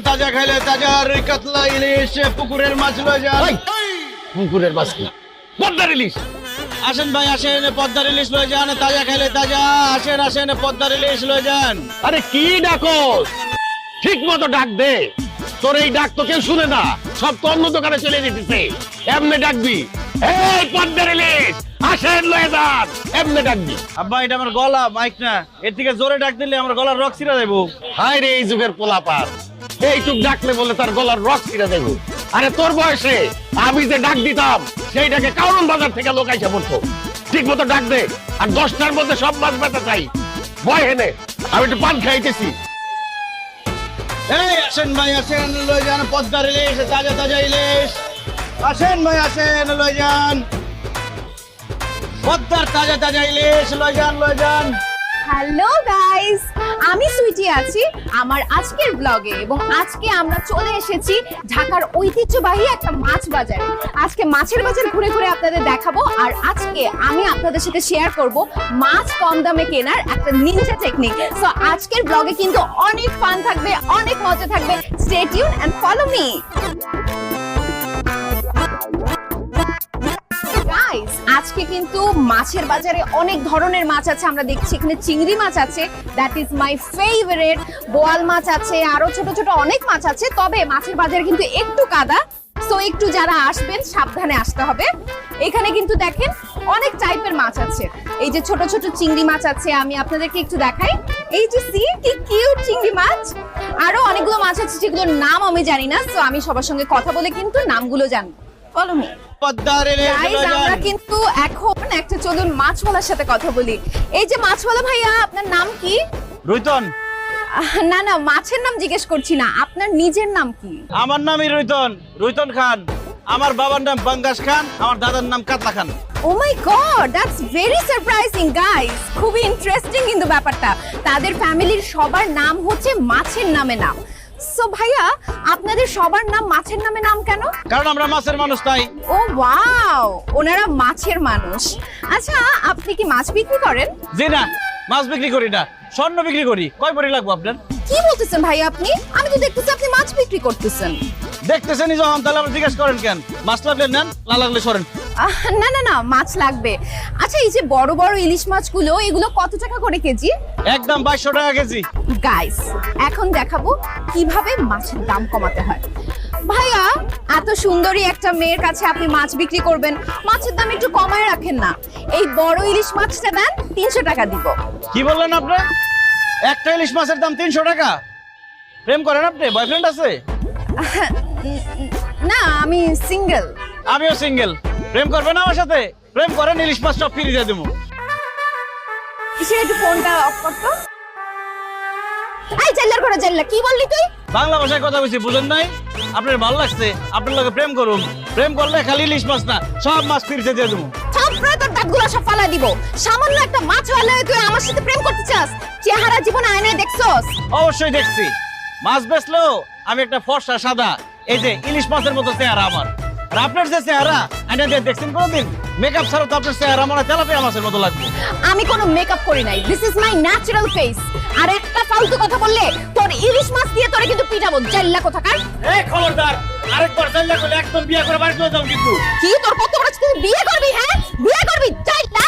তাজা খাইলে তাজা রুই কাতলা ইলিশ পুকুরের মাছ লয়ে যান। পুকুরের মাছ কি? পদ্মার ইলিশ। আসেন ভাই আসেন, পদ্মার ইলিশ লয়ে যান। তাজা খাইলে তাজা, আসেন আসেন পদ্মার ইলিশ লয়ে যান। আরে কি ডাকো, ঠিক মতো ডাক দে। তোর এই ডাক তো কেউ শুনে না, সব তো অন্য দোকানে চলে যেতেছে। এমনি ডাকবি, এই পদ্মার ইলিশ আসেন লয়ে যান, এমনি ডাকবি। আব্বা এটা আমার গলা, মাইক না, এর থেকে জোরে ডাক দিলে আমার গলার রক ছিঁড়া যাইবো। হায় রে এই যুগের পোলাপান, এইটুক ডাকলে বলে তার গলার রক ছিঁড়ে দেব। আরে তোর বয়সে আমি যে ডাক দিতাম সেইটাকে কারণ বাজার থেকে লোক আইসা পড়তো। ঠিক মতো ডাক দে, আর 10টার মধ্যে সব মাছ বেচা চাই। বয় হেনে, আমি একটু পান খাইতেছি। এই আসেন ভাই আসেন, লয়ে যান পদ্মার ইলিশ, তাজা তাজা ইলিশ। আসেন ভাই আসেন, লয়ে যান পদ্মার তাজা তাজা ইলিশ, লয়ে যান লয়ে যান। হ্যালো গাইস, আমি সুইটি আছি আমার আজকের ব্লগে এবং আজকে আমরা চলে এসেছি ঢাকার ঐতিহ্যবাহী একটা মাছ বাজারে। আজকে মাছের বাজার ঘুরে ঘুরে আপনাদের দেখাবো, আর আজকে আমি আপনাদের সাথে শেয়ার করব মাছ কম দামে কেনার একটা নিনজা টেকনিক। সো আজকের ব্লগে কিন্তু অনেক ফান থাকবে, অনেক মজা থাকবে। Stay tune and follow me. Guys, আজকে কিন্তু মাছের বাজারে অনেক ধরনের মাছ আছে। আমরা দেখছি এখানে চিংড়ি মাছ আছে, দ্যাট ইজ মাই ফেভারিট। বোয়াল মাছ আছে, আরো ছোট ছোট অনেক মাছ আছে। তবে মাছের বাজারে কিন্তু একটু কাদা, সো একটু যারা আসবেন সাবধানে আসতে হবে। এখানে কিন্তু দেখেন অনেক টাইপের মাছ আছে। এই যে ছোট ছোট চিংড়ি মাছ আছে, আমি আপনাদেরকে একটু দেখাই। এই যে সি কি কিউট চিংড়ি মাছ। আরো অনেকগুলো মাছ আছে যেগুলোর নাম আমি জানি না, সো আমি সবার সঙ্গে কথা বলে কিন্তু নামগুলো জানবো। Follow me. পদ্মার ইলিশ গাইস, লয়ে আমরা যান। কিন্তু এখন একটা চলুন মাছওয়ালার সাথে কথা বলি। এই যে মাছওয়ালা ভাইয়া, আপনার নাম কি? রুইতন। না না, মাছের নাম জিজ্ঞেস করছি না, আপনার নিজের নাম কি? আমার নামই রুইতন, রুইতন খান। আমার বাবার নাম বাঙ্গাস খান, আমার দাদার নাম Katla Khan. Oh my god, that's very surprising guys. খুবই ইন্টারেস্টিং কিন্তু ব্যাপারটা। তাদের ফ্যামিলির সবার নাম হচ্ছে মাছের নামে নাম। সো ভাইয়া, আপনাদের সবার নাম মাছের নামে নাম কেন? কারণ আমরা মাছের মানুষ তাই। ও ওয়াও, ওনারা মাছের মানুষ। আচ্ছা, আপনি কি মাছ বিক্রি করেন? জি না, মাছ বিক্রি করি না, স্বর্ণ বিক্রি করি। কয় ভরি লাগবো আপনার? কি বলতেছেন ভাই আপনি? আমি তো দেখতেছি আপনি মাছ বিক্রি করতেছেন। দেখতেছেনই যখন, তাহলে আপনি জিজ্ঞেস করেন কেন? মাছ লাগলে নেন, না লাগলে সরেন। না না না, মাছ লাগবে। আচ্ছা, এই যে বড় বড় ইলিশ মাছগুলো, এগুলো কত টাকা করে কেজি? একদম 2200 টাকা কেজি। গাইস, এখন দেখাবো কিভাবে মাছের দাম কমাতে হয়। ভাইয়া, এত সুন্দরী একটা মেয়ের কাছে আপনি মাছ বিক্রি করবেন, মাছের দাম একটু কমায় রাখেন না। এই বড় ইলিশ মাছটা দেন, 300 টাকা দিব। কি বললেন আপনি? একটা ইলিশ মাছের দাম 300 টাকা? প্রেম করেন আপনি? বয়ফ্রেন্ড আছে? না, আমি সিঙ্গেল। আমিও সিঙ্গেল। প্রেম করবেন আমার সাথে? প্রেম করেন, ইলিশ মাছ সব ফ্রি দিয়ে দেবো। কিসের, একটু ফোনটা অফ করতো। এই জেল্লার করে জেল্লা, কি বললি তুই? বাংলা ভাষায় কথা বলছি, বুঝেন নাই? আপনার ভালো লাগছে, আপনার লগে প্রেম করুন। প্রেম করলে খালি ইলিশ মাছ না, সব মাছ ফ্রিতে দিয়ে দেবো। থাপড়ে তোর দাঁতগুলো সব ফালাই দিব। সামান্য একটা মাছ হলে তুই আমার সাথে প্রেম করতে চাস? চেহারা জীবনে আয়নায় দেখছস? অবশ্যই দেখছি। মাছ বেচলেও আমি একটা ফর্সা সাদা, এই যে ইলিশ মাছের মতো চেহারা আমার। আর আপনার যে চেহারা, আয়না দিয়ে দেখছেন কোনোদিন? মেকআপ ছাড়া তো আপনার চেহারা মনে হয় তেলাপিয়া মাছের মতো লাগবে। আমি কোনো মেকআপ করি নাই, this is my natural face. আর একটা ফালতু কথা বললে তোর ইলিশ মাছ দিয়ে তোরে কিন্তু পিটাবো, জাল্লা কোথাকার। এই খবরদার, আরেকবার জানলা করলে একদম বিয়ে করে বাড়ি চলে যাও কিন্তু। কি তোর কত বড়, তুই বিয়ে করবি? হ্যাঁ, বিয়ে করবি? জাল্লা।